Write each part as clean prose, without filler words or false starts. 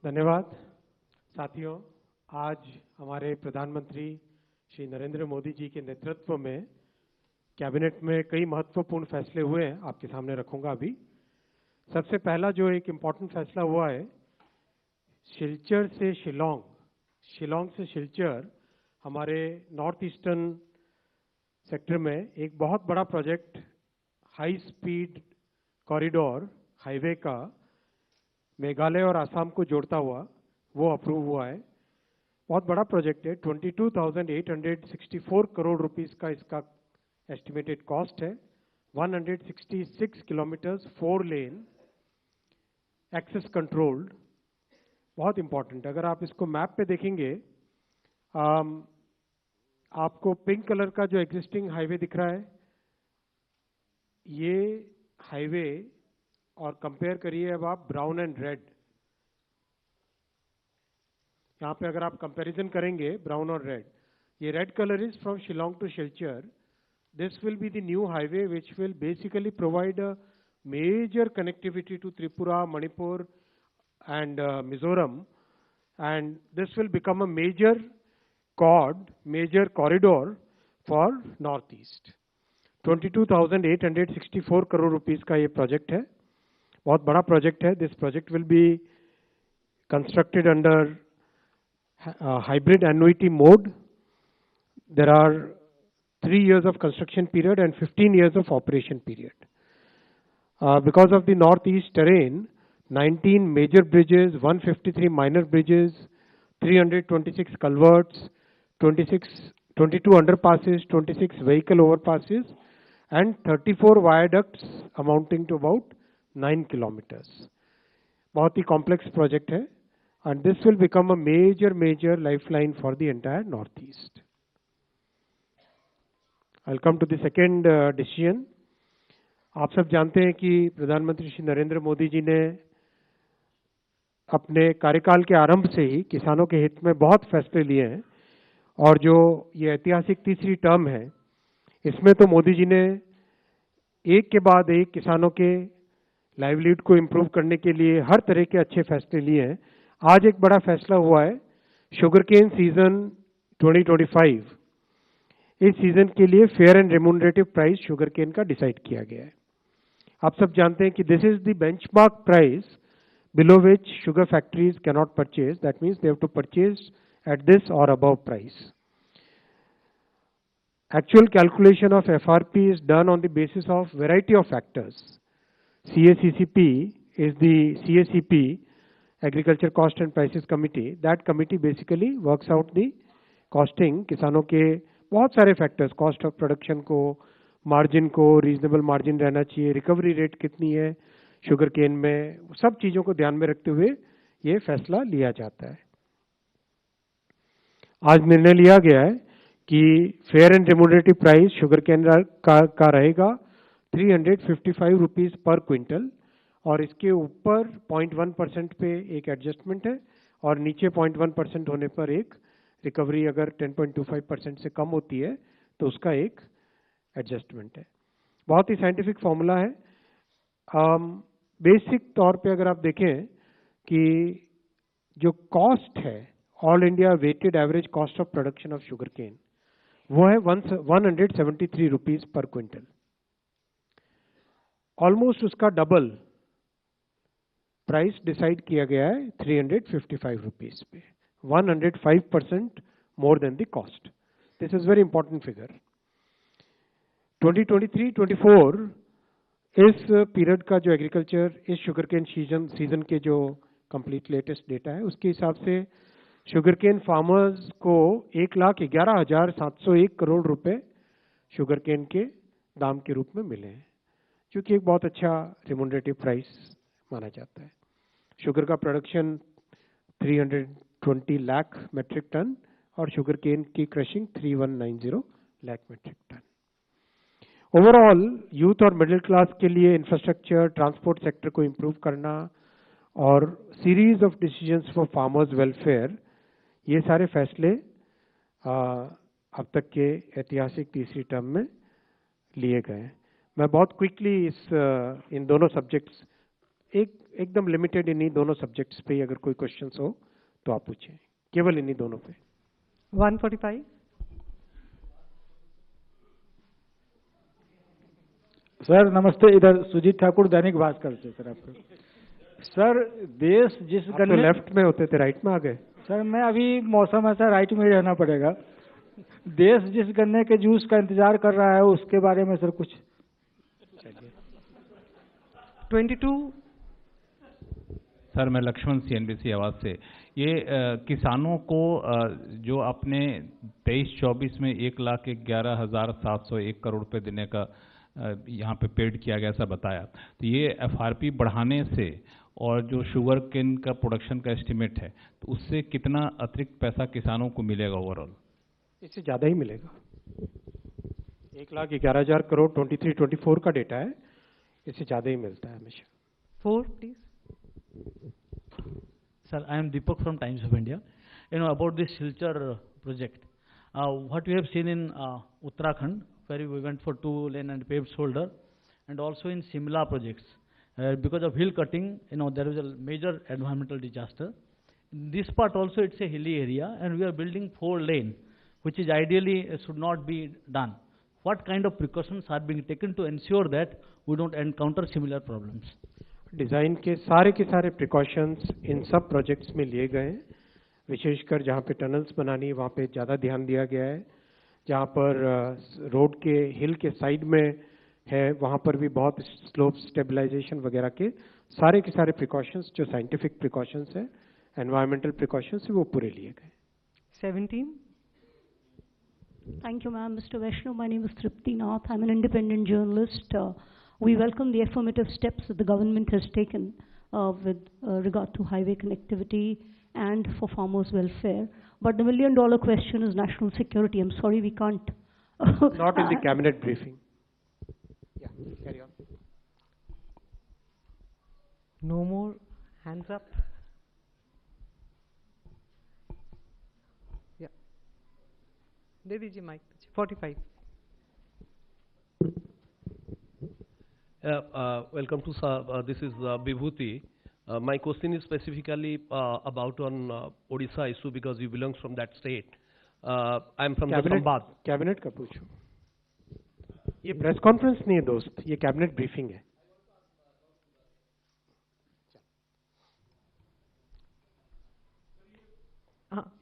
धन्यवाद साथियों। आज हमारे प्रधानमंत्री श्री नरेंद्र मोदी जी के नेतृत्व में कैबिनेट में कई महत्वपूर्ण फैसले हुए हैं, आपके सामने रखूंगा अभी। सबसे पहला जो एक इम्पॉर्टेंट फैसला हुआ है, सिलचर से शिलोंग, शिलोंग से सिलचर, हमारे नॉर्थ ईस्टर्न सेक्टर में एक बहुत बड़ा project high speed corridor highway का मेघालय और आसाम को जोड़ता हुआ वो अप्रूव हुआ है। बहुत बड़ा प्रोजेक्ट है, 22,864 करोड़ रुपीस का इसका एस्टिमेटेड कॉस्ट है। 166 किलोमीटर्स, 4 लेन, एक्सेस कंट्रोल्ड, बहुत इंपॉर्टेंट। अगर आप इसको मैप पे देखेंगे, आपको पिंक कलर का जो एग्जिस्टिंग हाईवे दिख रहा है, ये हाईवे, और कंपेयर करिए अब आप ब्राउन एंड रेड। यहाँ पे अगर आप कंपैरिजन करेंगे ब्राउन और रेड, ये red colour is from Shillong to Silchar. This will be the new highway which will basically provide a major connectivity to Tripura, Manipur and Mizoram, and this will become a major corridor for Northeast. 22,864 crore rupees का ये project है, बहुत बड़ा project है. This project will be constructed under hybrid annuity mode. There are 3 years of construction period and 15 years of operation period. Because of the northeast terrain, 19 major bridges, 153 minor bridges, 326 culverts, 22 underpasses, 26 vehicle overpasses, and 34 viaducts amounting to about 9 kilometers. बहुत ही complex project है, and this will become a major lifeline for the entire northeast. I'll come to the second decision. आप सब जानते हैं कि प्रधानमंत्री श्री नरेंद्र मोदी जी ने अपने कार्यकाल के आरंभ से ही किसानों के हित में बहुत फैसले लिए हैं, और जो ये ऐतिहासिक तीसरी टर्म है, इसमें तो मोदी जी ने एक के बाद एक किसानों के लाइवलीहुड को इम्प्रूव करने के लिए हर तरह के अच्छे फैसले लिए हैं. आज एक बड़ा फैसला हुआ है, शुगर केन सीजन 2025, इस सीजन के लिए fair and remunerative price sugarcane का डिसाइड किया गया है. आप सब जानते हैं कि this is the benchmark price below which sugar factories can not purchase. That means they have to purchase at this और above price. Actual calculation of FRP is done on the basis of variety of factors. CACCP is the CACP, Agriculture Cost and Prices Committee. That committee basically works out the costing. किसानों के बहुत सारे factors, cost of production को, margin को, reasonable margin रहना चाहिए, recovery rate कितनी है शुगर केन में, सब चीज़ों को ध्यान में रखते हुए ये फैसला लिया जाता है. आज निर्णय लिया गया है कि fair and remunerative price sugarcane का रहेगा 355 रुपीज़ पर क्विंटल, और इसके ऊपर 0.1% पे एक एडजस्टमेंट है, और नीचे 0.1% होने पर एक रिकवरी, अगर 10.25% से कम होती है तो उसका एक एडजस्टमेंट है. बहुत ही साइंटिफिक फॉर्मूला है. बेसिक तौर पे अगर आप देखें कि जो कॉस्ट है, all India weighted average cost of production of sugarcane, वो है 173 रुपीज़ पर क्विंटल. ऑलमोस्ट उसका डबल प्राइस डिसाइड किया गया है 355 रुपीज़ पे, 105% more than the cost. This is very important figure. 2023-24 इस पीरियड का जो एग्रीकल्चर, इस शुगर केन सीजन के जो कंप्लीट लेटेस्ट डेटा है, उसके हिसाब से शुगर केन फार्मर्स को 1,11,701 करोड़ रुपए शुगर केन के दाम के रूप में मिले हैं, जो कि एक बहुत अच्छा रेम्यूनरेटिव प्राइस माना जाता है. शुगर का प्रोडक्शन 320 लाख मेट्रिक टन, और शुगर केन की crushing 3190 lakh metric tonne. Overall youth और मिडिल क्लास के लिए इंफ्रास्ट्रक्चर, ट्रांसपोर्ट सेक्टर को इम्प्रूव करना, और series of decisions for farmers welfare, ये सारे फैसले अब तक के ऐतिहासिक तीसरी टर्म में लिए गए. मैं बहुत क्विकली इन दोनों सब्जेक्ट्स, एक एकदम लिमिटेड इन्हीं दोनों सब्जेक्ट्स पे अगर कोई क्वेश्चंस हो तो आप पूछें, केवल इन्हीं दोनों पे। 145। सर नमस्ते, इधर सुजीत ठाकुर दैनिक भास्कर से। सर आपको सर, देश जिस आप गन्ने तो लेफ्ट में होते थे, राइट में आ गए। सर मैं अभी मौसम ऐसा, राइट में ही रहना पड़ेगा। देश जिस गन्ने के जूस का इंतजार कर रहा है उसके बारे में सर कुछ। 22। सर मैं लक्ष्मण, CNBC आवाज से। ये किसानों को जो आपने 23-24 में 1,11,701 करोड़ रुपए देने का यहाँ पे पेड किया गया, ऐसा बताया। तो ये FRP बढ़ाने से और जो शुगर केन का प्रोडक्शन का एस्टिमेट है, तो उससे कितना अतिरिक्त पैसा किसानों को मिलेगा ओवरऑल? इससे ज़्यादा ही मिलेगा। 1,11,000 करोड़ 23-24 का डेटा है, इससे ज़्यादा ही मिलता है हमेशा। 4 please. Sir, I am Deepak from Times of India. You know about this Silchar project. What we have seen in Uttarakhand, where we went for 2-lane and paved shoulder, and also in Shimla projects, because of hill cutting, you know, there was a major environmental disaster. In this part also it's a hilly area, and we are building 4-lane, which is ideally should not be done. What kind of precautions are being taken to ensure that we don't encounter similar problems? Design के सारे precautions इन सब projects में लिए गए हैं। विशेषकर जहाँ पे टनल्स बनानी है वहाँ पे ज़्यादा ध्यान दिया गया है। जहाँ पर रोड के हिल के साइड में है वहाँ पर भी बहुत स्लोप स्टेबलाइजेशन वगैरह के सारे प्रिकॉशंस, जो साइंटिफिक प्रिकॉशंस है, एनवायरमेंटल प्रिकॉशंस है, वो पूरे लिए गए। 17। Thank you, ma'am. Mr. Vaishnav, my name is Tripti Nath. I'm an independent journalist. We welcome the affirmative steps that the government has taken with regard to highway connectivity and for farmers' welfare. But the million-dollar question is national security. I'm sorry we can't. Not in the cabinet briefing. Yeah, carry on. No more hands up. Yeah. दे दीजिए mic. 45। Welcome to this is Vibhuti. My question is specifically about on Odisha issue because you belong from that state. I am from the Sambad. Cabinet का पूछो। ये press conference नहीं है दोस्त, ये cabinet briefing है। हाँ।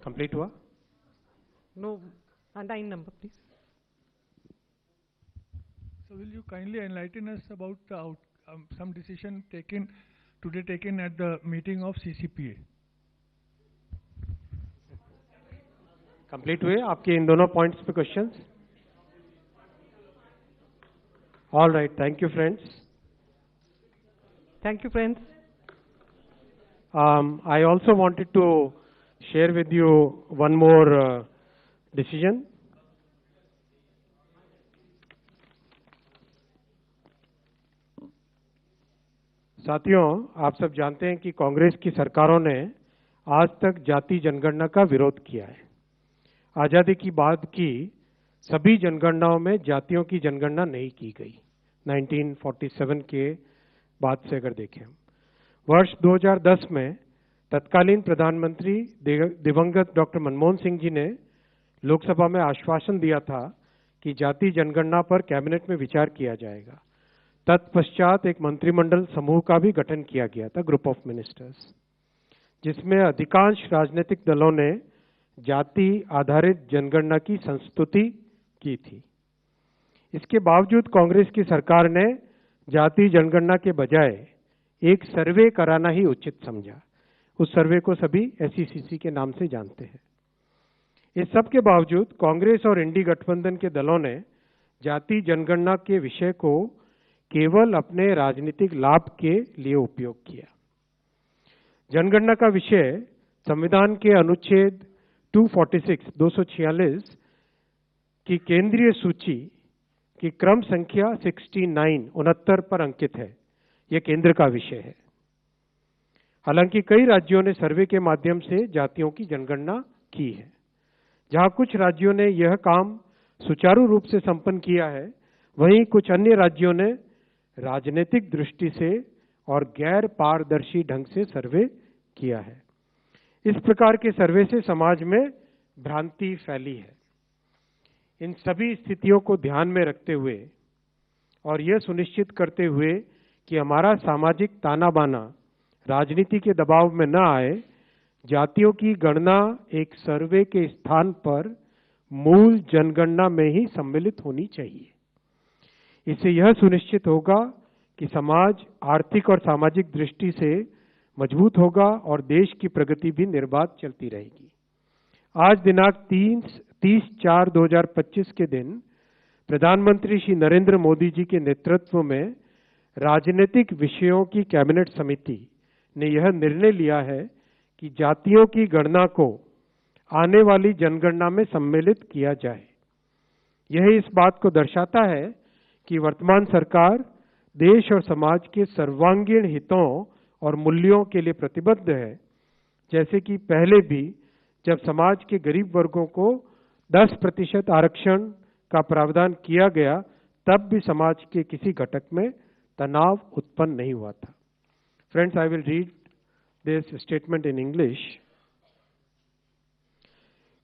कंप्लीट हुआ? No, 9 number please. So will you kindly enlighten us about some decision taken at the meeting of CCPA? Complete हुए आपके इन दोनों पॉइंट्स पे questions? All right, thank you friends. Thank you, friends. I also wanted to share with you one more decision. साथियों, आप सब जानते हैं कि कांग्रेस की सरकारों ने आज तक जाति जनगणना का विरोध किया है। आज़ादी की बाद की सभी जनगणनाओं में जातियों की जनगणना नहीं की गई। 1947 के बाद से अगर देखें, वर्ष 2010 में तत्कालीन प्रधानमंत्री दिवंगत डॉक्टर मनमोहन सिंह जी ने लोकसभा में आश्वासन दिया था कि जाति जनगणना पर कैबिनेट में विचार किया जाएगा। तत्पश्चात एक मंत्रिमंडल समूह का भी गठन किया गया था, ग्रुप ऑफ मिनिस्टर्स, जिसमें अधिकांश राजनीतिक दलों ने जाति आधारित जनगणना की संस्तुति की थी। इसके बावजूद कांग्रेस की सरकार ने जाति जनगणना के बजाय एक सर्वे कराना ही उचित समझा। उस सर्वे को सभी SECC के नाम से जानते हैं। इस सब के बावजूद कांग्रेस और इंडी गठबंधन के दलों ने जाति जनगणना के विषय को केवल अपने राजनीतिक लाभ के लिए उपयोग किया। जनगणना का विषय संविधान के अनुच्छेद 246 की केंद्रीय सूची की क्रम संख्या 69 पर अंकित है। यह केंद्र का विषय है। हालांकि कई राज्यों ने सर्वे के माध्यम से जातियों की जनगणना की है। जहां कुछ राज्यों ने यह काम सुचारू रूप से संपन्न किया है, वहीं कुछ अन्य राज्यों ने राजनीतिक दृष्टि से और गैर पारदर्शी ढंग से सर्वे किया है। इस प्रकार के सर्वे से समाज में भ्रांति फैली है। इन सभी स्थितियों को ध्यान में रखते हुए और यह सुनिश्चित करते हुए कि हमारा सामाजिक ताना बाना राजनीति के दबाव में न आए, जातियों की गणना एक सर्वे के स्थान पर मूल जनगणना में ही सम्मिलित होनी चाहिए। इससे यह सुनिश्चित होगा कि समाज आर्थिक और सामाजिक दृष्टि से मजबूत होगा और देश की प्रगति भी निर्बाध चलती रहेगी। आज दिनांक 30/4/2025 के दिन प्रधानमंत्री श्री नरेंद्र मोदी जी के नेतृत्व में राजनीतिक विषयों की कैबिनेट समिति ने यह निर्णय लिया है कि जातियों की गणना को आने वाली जनगणना में सम्मिलित किया जाए। यह इस बात को दर्शाता है कि वर्तमान सरकार देश और समाज के सर्वांगीण हितों और मूल्यों के लिए प्रतिबद्ध है। जैसे कि पहले भी जब समाज के गरीब वर्गों को 10% आरक्षण का प्रावधान किया गया, तब भी समाज के किसी घटक में तनाव उत्पन्न नहीं हुआ था। Friends, I will read this statement in English.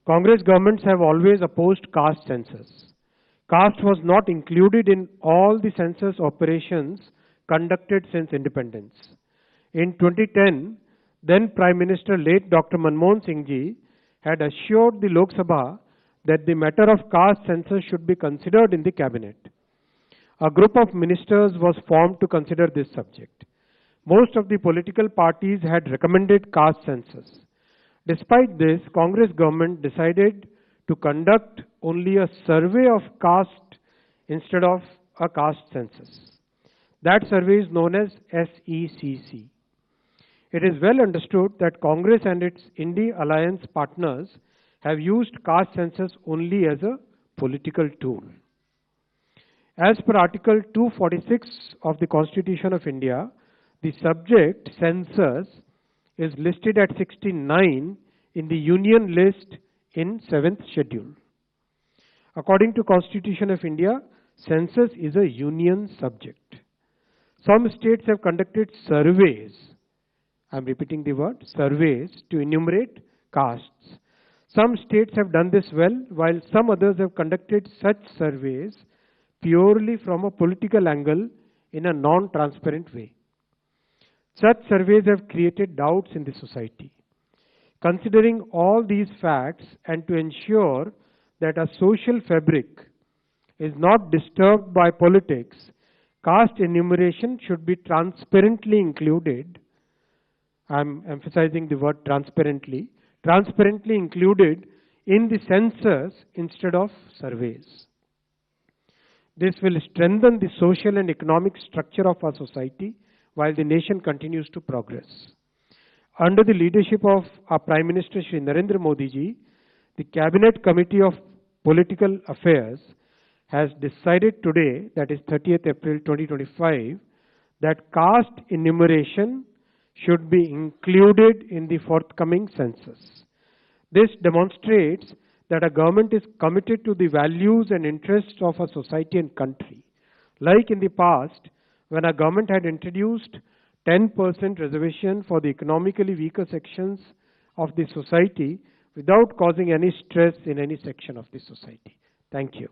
Congress governments have always opposed caste census. Caste was not included in all the census operations conducted since independence. In 2010, then Prime Minister late Dr. Manmohan Singh ji had assured the Lok Sabha that the matter of caste census should be considered in the cabinet. A group of ministers was formed to consider this subject. Most of the political parties had recommended caste census. Despite this, Congress government decided to conduct only a survey of caste instead of a caste census. That survey is known as SECC. It is well understood that Congress and its India alliance partners have used caste census only as a political tool. As per Article 246 of the Constitution of India, the subject census is listed at 69 in the Union list in 7th schedule. According to Constitution of India, census is a union subject. Some states have conducted surveys, I am repeating the word, surveys to enumerate castes. Some states have done this well, while some others have conducted such surveys purely from a political angle in a non-transparent way. Such surveys have created doubts in the society. Considering all these facts and to ensure that a social fabric is not disturbed by politics, caste enumeration should be transparently included. I am emphasizing the word transparently included in the census instead of surveys. This will strengthen the social and economic structure of our society while the nation continues to progress. Under the leadership of our Prime Minister Shri Narendra Modi ji, the Cabinet Committee of Political Affairs has decided today, that is 30th April 2025, that caste enumeration should be included in the forthcoming census. This demonstrates that a government is committed to the values and interests of a society and country. Like in the past, when a government had introduced 10% reservation for the economically weaker sections of the society without causing any stress in any section of the society. Thank you.